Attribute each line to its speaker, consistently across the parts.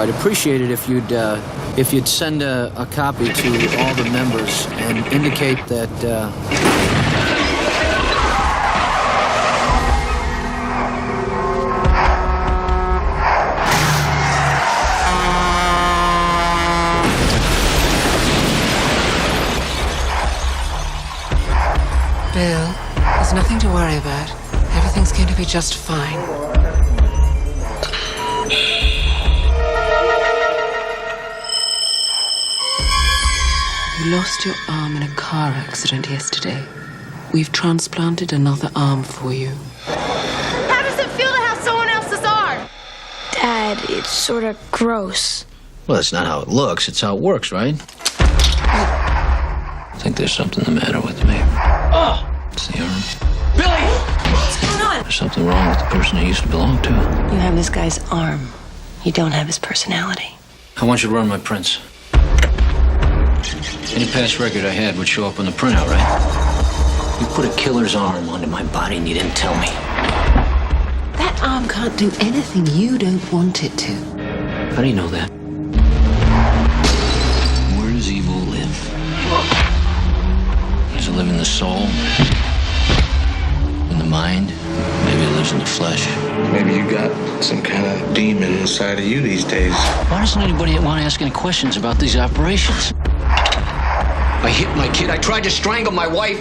Speaker 1: I'd appreciate it if you'd send a copy to all the members and indicate that
Speaker 2: Bill, there's nothing to worry about. Everything's going to be just fine. You lost your arm in a car accident yesterday. We've transplanted another arm for you.
Speaker 3: How does it feel to have someone else's arm?
Speaker 4: Dad, it's sort of gross.
Speaker 1: well, that's not how it looks. It's how it works, right? I think there's something the matter with me. Oh, it's the arm.
Speaker 3: Billy! What's going on?
Speaker 1: There's something wrong with the person he used to belong to.
Speaker 4: You have this guy's arm. You don't have his personality.
Speaker 1: I want you to run my prints. Any past record I had would show up on the printout, right? You put a killer's arm onto my body and you didn't tell me.
Speaker 2: That arm can't do anything you don't want it to.
Speaker 1: How do you know that? Where does evil live? Does it live in the soul? In the mind? Maybe it lives in the flesh.
Speaker 5: Maybe you got some kind of demon inside of you these days.
Speaker 1: Why doesn't anybody want to ask any questions about these operations? I hit my kid. I tried to strangle my wife.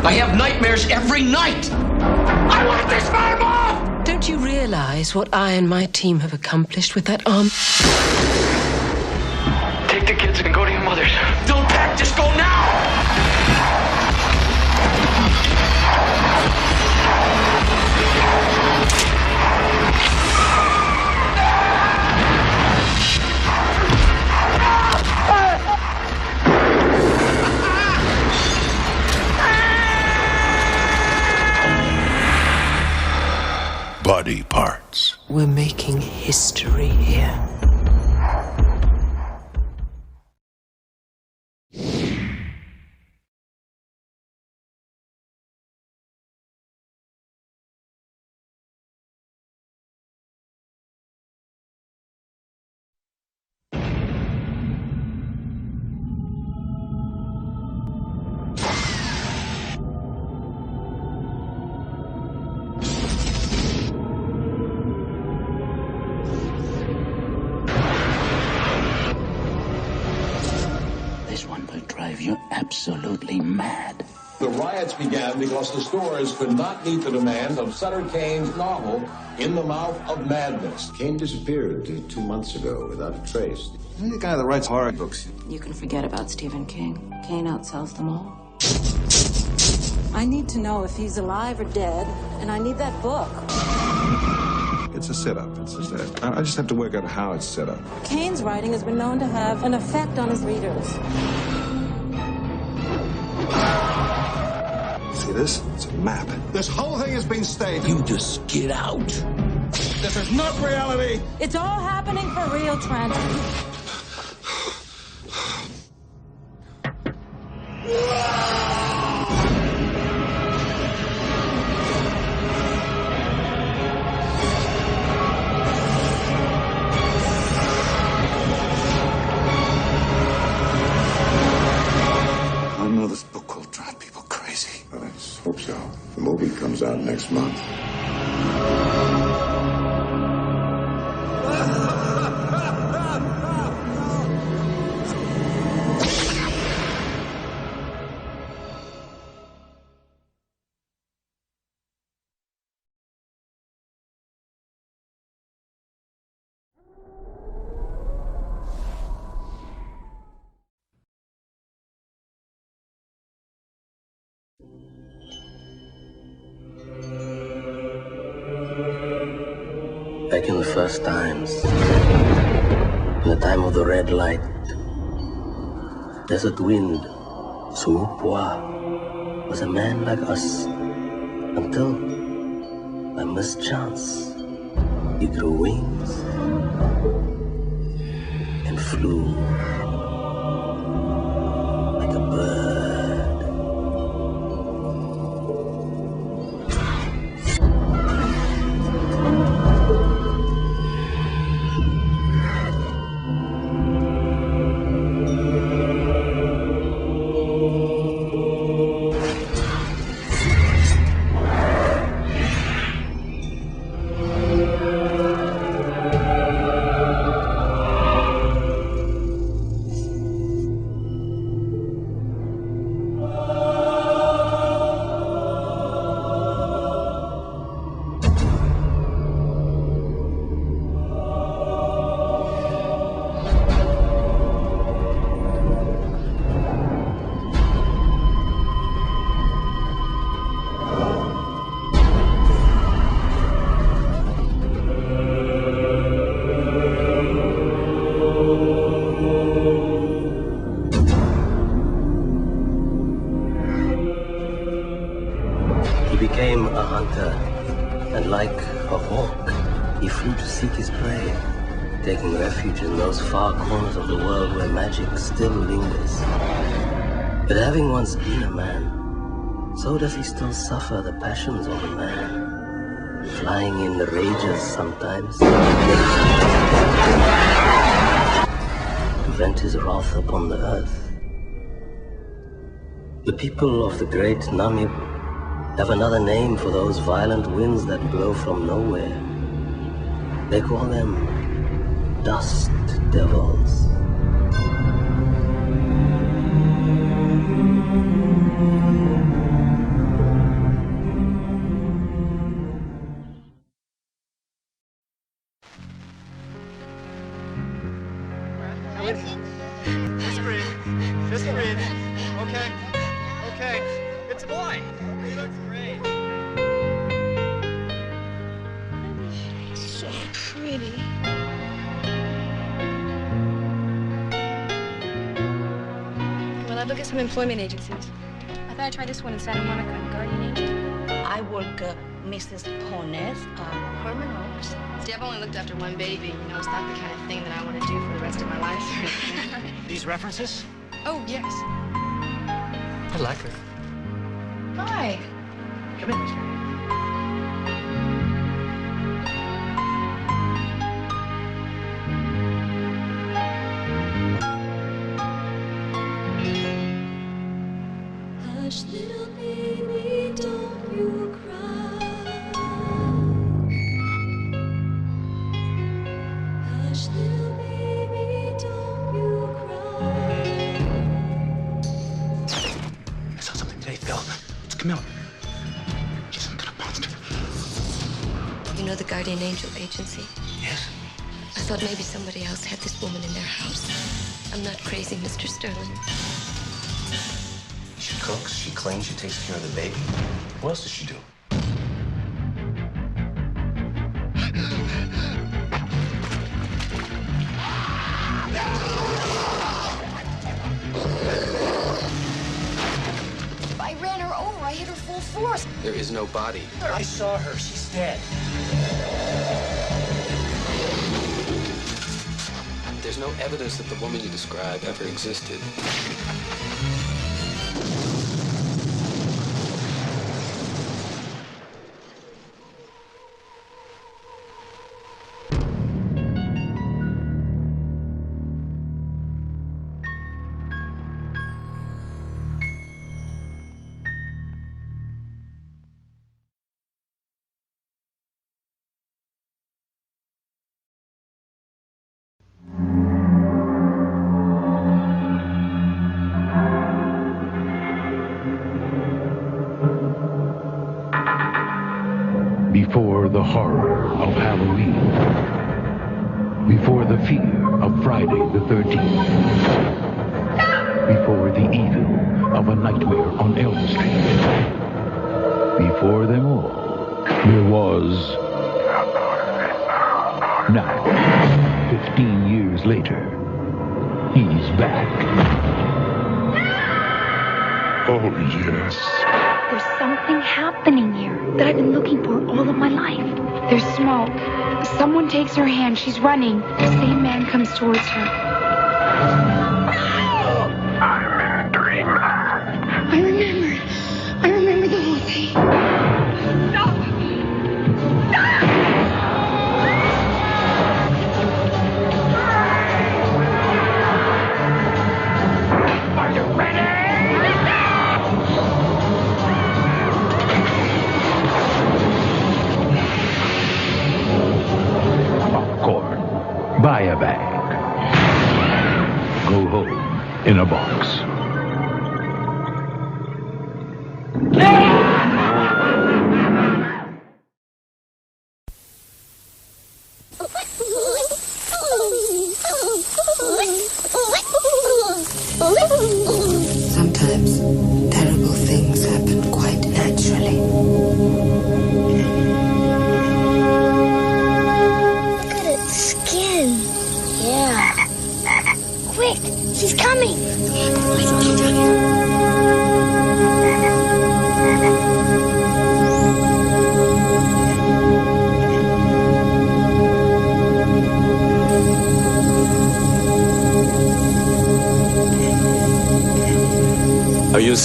Speaker 1: I have nightmares every night. I want this man, Mom!
Speaker 2: Don't you realize what I and my team have accomplished with that arm?
Speaker 5: Take the kids and go to your mother's.
Speaker 1: Don't pack, just go now!
Speaker 6: Body parts.
Speaker 2: We're making history here.
Speaker 7: This one will drive you absolutely mad.
Speaker 8: The riots began because the stores could not meet the demand of Sutter Kane's novel, In the Mouth of Madness.
Speaker 9: Kane disappeared 2 months ago without a trace.
Speaker 5: You're the guy that writes horror books.
Speaker 10: You can forget about Stephen King. Kane outsells them all. I need to know if he's alive or dead, and I need that book.
Speaker 5: It's a setup. I just have to work out how it's set up.
Speaker 10: Kane's writing has been known to have an effect on his readers.
Speaker 5: See this? It's a map.
Speaker 8: This whole thing has been staged.
Speaker 7: You just get out.
Speaker 8: This is not reality.
Speaker 10: It's all happening for real, Trent.
Speaker 5: I know this book will drive people crazy.
Speaker 9: Let's hope so. The movie comes out next month.
Speaker 7: Back in the first times, in the time of the red light, desert wind, Suupua, was a man like us, until, by mischance, he grew wings and flew like a bird. became a hunter, and like a hawk, he flew to seek his prey, taking refuge in those far corners of the world where magic still lingers. But having once been a man, so does he still suffer the passions of a man, flying in the rages sometimes, to vent his wrath upon the earth. The people of the great Namib have another name for those violent winds that blow from nowhere. They call them dust devils.
Speaker 11: Just breathe. Okay. It's a boy. He looks great.
Speaker 3: So pretty.
Speaker 12: Well, I'd look at some employment agencies. I thought I'd try this one in Santa Monica and Guardian Angel.
Speaker 13: I work Mrs. Pones, Herman Oaks.
Speaker 12: See, I've only looked after one baby. You know, it's not the kind of thing that I want to do for the rest of my life.
Speaker 11: These references?
Speaker 12: Oh, yes.
Speaker 11: I like her.
Speaker 12: Hi.
Speaker 11: Come in, mister.
Speaker 14: Hush, little baby, don't you cry. Hush, little baby, don't you cry.
Speaker 11: I saw something today, Phil. It's Camilla. She's some kind of monster.
Speaker 4: You know the Guardian Angel Agency?
Speaker 11: Yes?
Speaker 4: I thought maybe somebody else had this woman in their house. I'm not crazy, Mr. Sterling.
Speaker 15: She cooks, she cleans, she takes care of the baby. What else does she do?
Speaker 3: I ran her over. I hit her full force.
Speaker 15: There is no body.
Speaker 11: I saw her. She's dead.
Speaker 15: There's no evidence that the woman you describe ever existed.
Speaker 6: Before the horror of Halloween. Before the fear of Friday the 13th. Before the evil of A Nightmare on Elm Street. Before them all, there was... Now, 15 years later, he's back. Oh, yes.
Speaker 16: There's something happening here that I've been looking for all of my life. There's smoke. Someone takes her hand. She's running. The same man comes towards her.
Speaker 6: I'm in a dream.
Speaker 16: I remember the whole thing. Stop!
Speaker 6: Are you ready? Popcorn. Buy a bag. Go home in a box.
Speaker 2: Sometimes terrible things happen quite naturally.
Speaker 3: Look at its skin. Yeah. Quick, she's coming.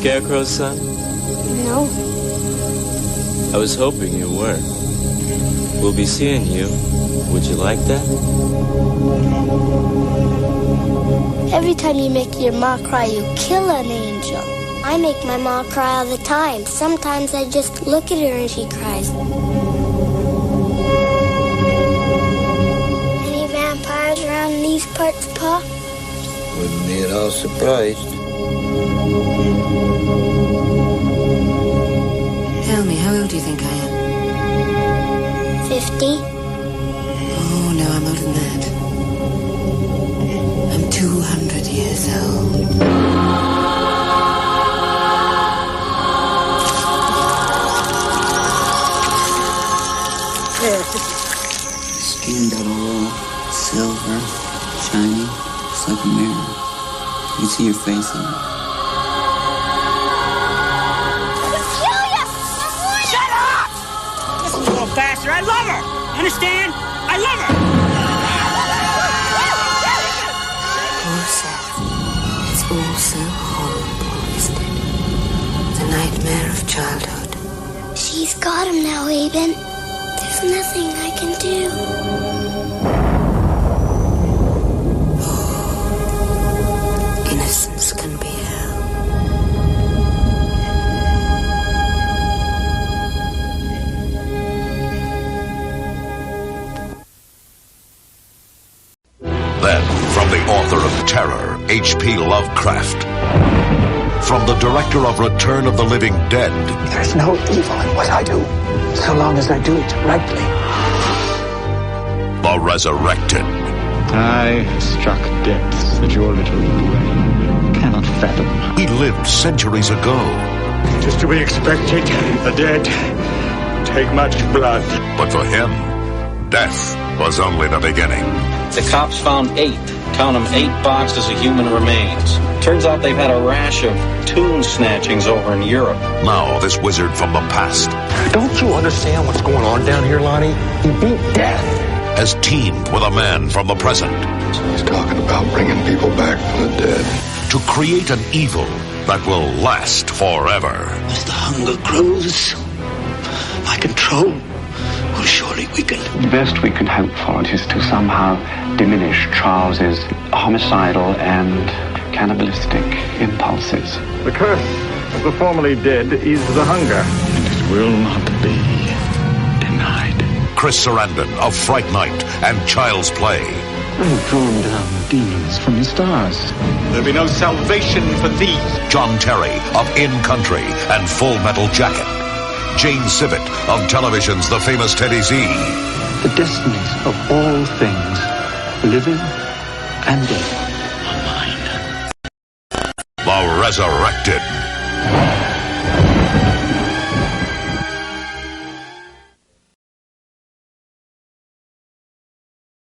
Speaker 17: Scarecrow's son?
Speaker 3: No.
Speaker 17: I was hoping you were. We'll be seeing you. Would you like that?
Speaker 3: Every time you make your ma cry, you kill an angel. I make my ma cry all the time. Sometimes I just look at her and she cries. Any vampires around these parts, Pa?
Speaker 18: Wouldn't be at all surprised.
Speaker 2: Tell me, how old do you think I am?
Speaker 3: 50.
Speaker 2: Oh, no, I'm older than that. I'm 200 years old.
Speaker 19: Skin double, silver, shiny, just like a mirror. You can see your face in it.
Speaker 11: Shut up! Listen, little bastard, I love her! Understand? I love her!
Speaker 2: Poor Seth. It's all so horrible, isn't it? The nightmare of childhood.
Speaker 3: She's got him now, Aben. There's nothing I can do.
Speaker 2: Innocence can be hell.
Speaker 20: Then, from the author of Terror, H.P. Lovecraft. From the director of Return of the Living Dead.
Speaker 11: There's no evil in what I do, so long as I do it rightly.
Speaker 20: The Resurrected.
Speaker 6: I have struck depths that your little brain cannot fathom.
Speaker 20: He lived centuries ago.
Speaker 6: It is to be expected. The dead take much blood.
Speaker 20: But for him, death was only the beginning.
Speaker 21: The cops found 8 boxes of human remains. Turns out they've had a rash of tomb snatchings over in Europe.
Speaker 20: Now, this wizard from the past.
Speaker 11: Don't you understand what's going on down here, Lonnie? He beat death.
Speaker 20: Has teamed with a man from the present.
Speaker 9: So he's talking about bringing people back from the dead.
Speaker 20: To create an evil that will last forever.
Speaker 11: As the hunger grows, my control will surely weaken.
Speaker 22: The best we can hope for is to somehow diminish Charles's homicidal and cannibalistic impulses.
Speaker 6: The curse of the formerly dead is the hunger, and it will not be denied.
Speaker 20: Chris Sarandon of Fright Night and Child's Play.
Speaker 6: I've drawn down demons from the stars. There'll be no salvation for thee.
Speaker 20: John Terry of In Country and Full Metal Jacket. Jane Sibbett of television's The Famous Teddy Z.
Speaker 22: The destinies of all things, living and dead, are mine.
Speaker 20: The Resurrected.